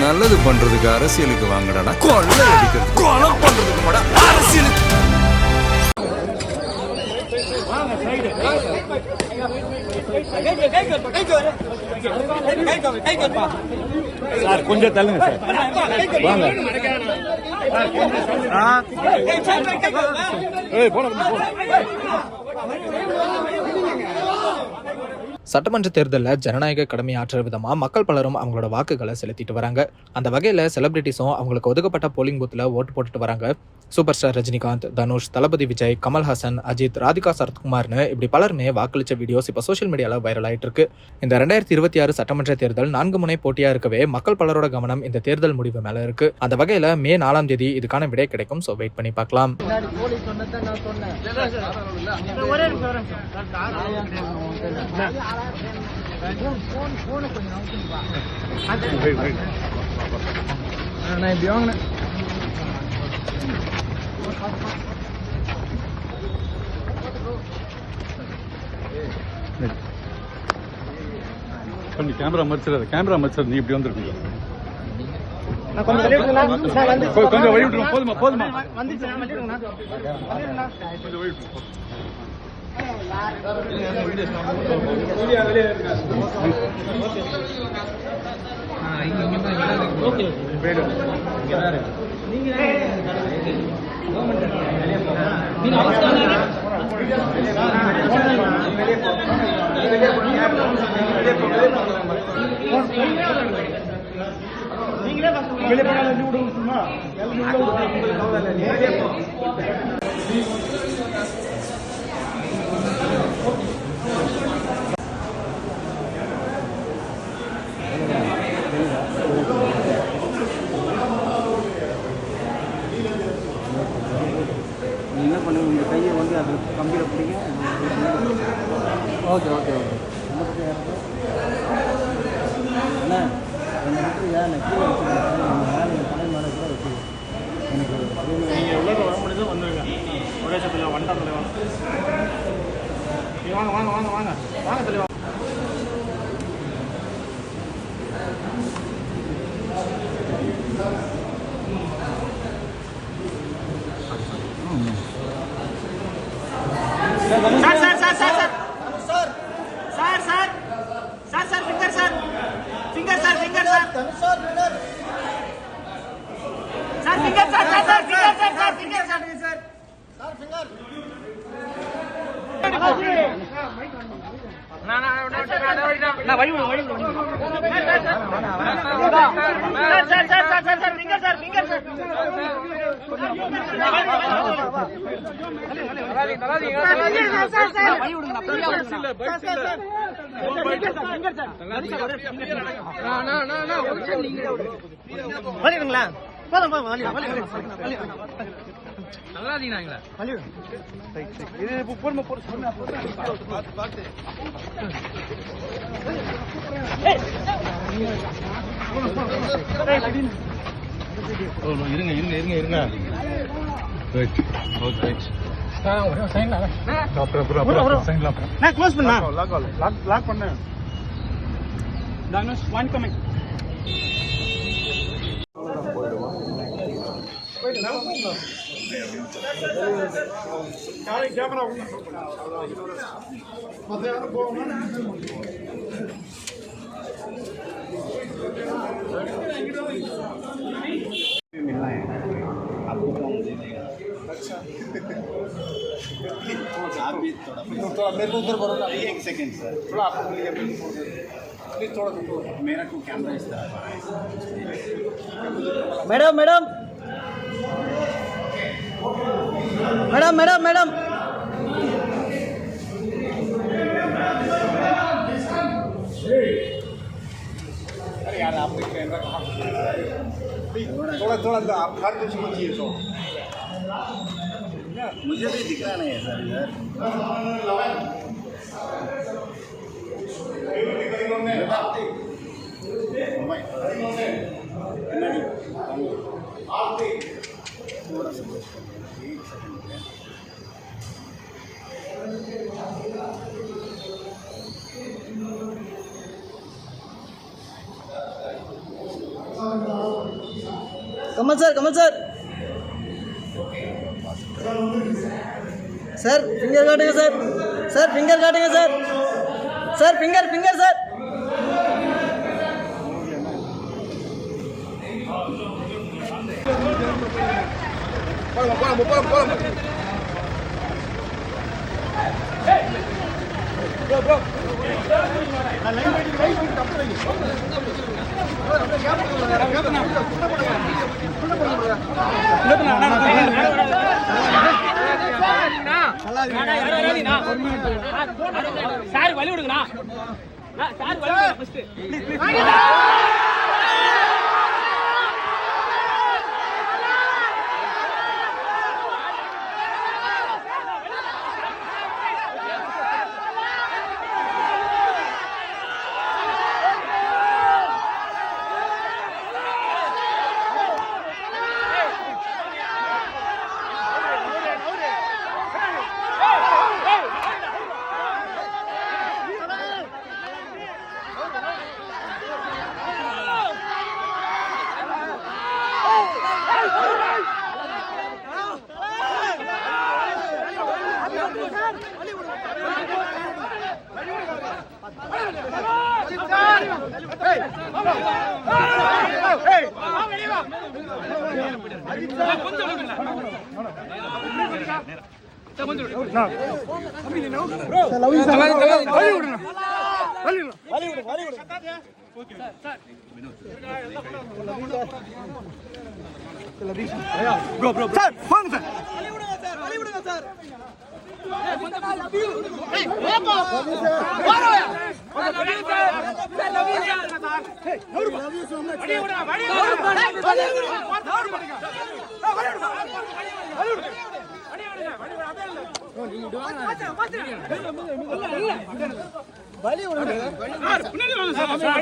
நல்லது பண்றதுக்கு அரசியலுக்கு வாங்கடா, கொள்ளை அடிக்கிறது கொலை பண்றதுக்கு மாடா அரசியலுக்கு. சார் கொஞ்சம் தள்ளுங்க சார், வாங்க. சட்டமன்ற தேர்தலில் ஜனநாயக கடமை ஆற்றுற விதமாக மக்கள் பலரும் அவங்களோட வாக்குகளை செலுத்திட்டு வராங்க. அந்த வகையில் செலிபிரிட்டிஸும் அவங்களுக்கு ஒதுக்கப்பட்ட போலிங் பூத்தில் ஓட்டு போட்டுட்டு வராங்க. சூப்பர் ஸ்டார் ரஜினிகாந்த், தனுஷ், தளபதி விஜய், கமல்ஹாசன், அஜித், ராதிகா சரத்குமார்னு இப்படி பலருமே வாக்களித்த வீடியோஸ் இப்போ சோஷியல் மீடியாவில் வைரல் ஆகிட்டு இருக்கு. இந்த 2026 சட்டமன்ற தேர்தல் 4 முனை போட்டியாக இருக்கவே மக்கள் பலரோட கவனம் இந்த தேர்தல் முடிவு மேலே இருக்கு. அந்த வகையில் மே 4ஆம் தேதி இதுக்கான விடை கிடைக்கும். ஸோ வெயிட் பண்ணி பார்க்கலாம். கொஞ்சம் கேமரா மறைச்சிடாத, நீ இப்படி வந்துருக்கீங்க. கொஞ்சம் வழி விட்டுருங்க, போதுமா போதுமா என்ன பண்ணுங்க, உங்கள் கையை வந்து அது கம்பியில் பிடிங்க. Okay okay okay. அண்ணா என் மட்டும் ஏன் கீழே வச்சுருக்கேன், மேலே என் தலை மேலே கூட வச்சுருக்கேன். எனக்கு நீங்கள் எவ்வளோ வர முடியுதோ வந்துடுங்க. ஒரே சத்தில் வண்டா தலைவா, வாங்க வாங்க வாங்க வாங்க வாங்க தலைவா. मेरे को उधर करो ना, एक सेकंड सर, थोड़ा आपको प्लीज थोड़ा मेरा को कैमरा इस तरह। Madam madam madam madam madam अरे यार आप कैमरा थोड़ा थोड़ा आप हर कुछ मुझे तो मुझे भी दिख रहा नहीं है सर इधर। थोड़ा सा एक second Kamal sir Kamal sir sir finger காட்டுங்க சார் சார் ஃபிங்கர் காட்டுங்க sir sir finger finger sir sir வழி விடுங்கண்ணா சார் வழி ஃபர்ஸ்ட்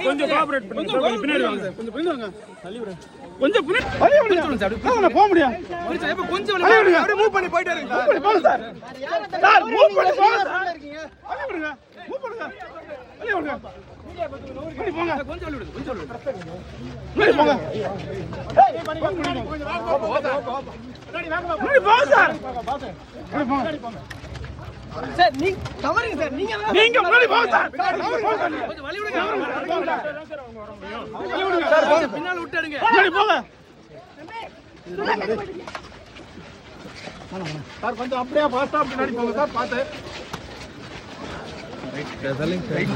கொஞ்சம் கோஆபரேட் பண்ணுங்க சார் பின்னாடி வாங்க சார் கொஞ்சம் பின்னாடி வாங்க தள்ளி விடுங்க கொஞ்சம் பின்னாடி தள்ளி விடுங்க சார் நான் போக முடியும் இப்ப கொஞ்சம் தள்ளி விடுங்க அப்படியே மூவ் பண்ணி போயிட்டே இருங்க மூவ் பண்ணி போங்க சார் சார் மூவ் பண்ணி போங்க சார் தள்ளி விடுங்க மூவ் பண்ணுங்க தள்ளி விடுங்க தள்ளி போங்க கொஞ்சம் தள்ளி விடுங்க கொஞ்சம் தள்ளி போங்க ஏய் கொஞ்சம் வாங்க முன்னாடி போங்க சார் முன்னாடி போங்க சார் நீங்க கவரிங்க சார் நீங்க முன்னாடி போங்க சார் கொஞ்சம் வலி விடுங்க வலி விடுங்க சார் கொஞ்சம் பின்னால விட்டுடுங்க முன்னாடி போங்க சார் கொஞ்சம் அப்படியே ஃபாஸ்டா பின்னாடி போங்க சார் பாத்து ரைட் சொல்லுங்க ரைட்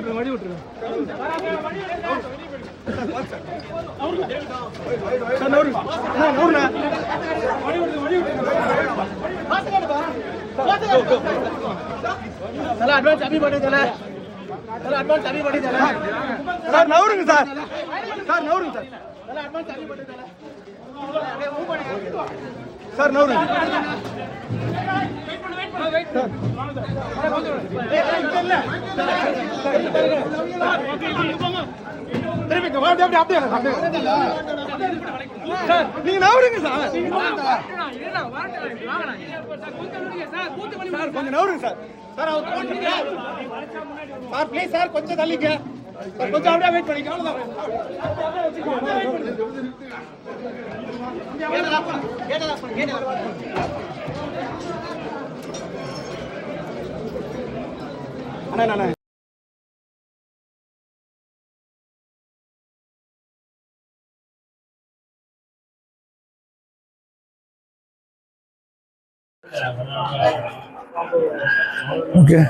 வலி விடுங்க அட்வான்ஸ் அபி படி தல அட்வான்ஸ் அபி படி தல சார் நவுருங்க சார் சார் நவுருங்க சார் தல அட்வான்ஸ் அபி படி தல சார் நவுருங்க நீங்க நவருங்க சார் கொஞ்சம் நவருங்க sir sir sir please sir கொஞ்சம் தள்ளிங்க கொஞ்சம் அப்படியே வெயிட் பண்ணிக்க அண்ணா ஓகே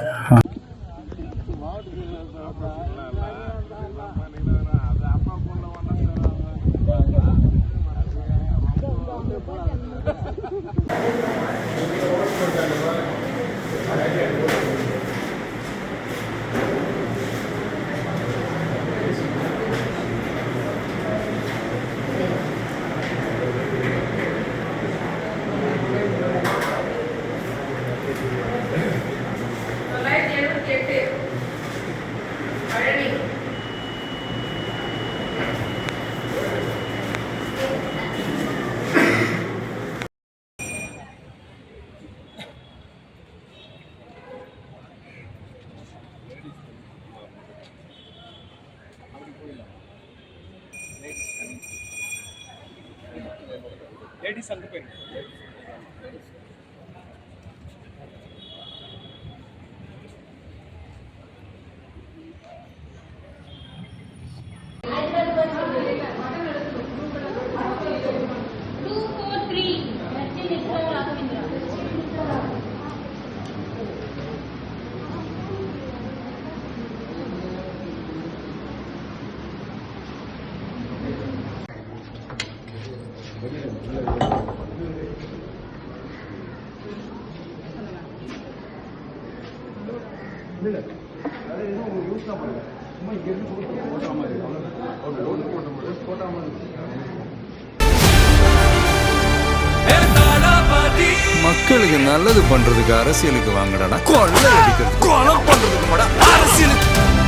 மக்களுக்கு நல்லது பண்றதுக்கு அரசியலுக்கு வாங்கடா கொள்ளை அடிக்கிறது கொலை பண்றதுக்கு அரசியலுக்கு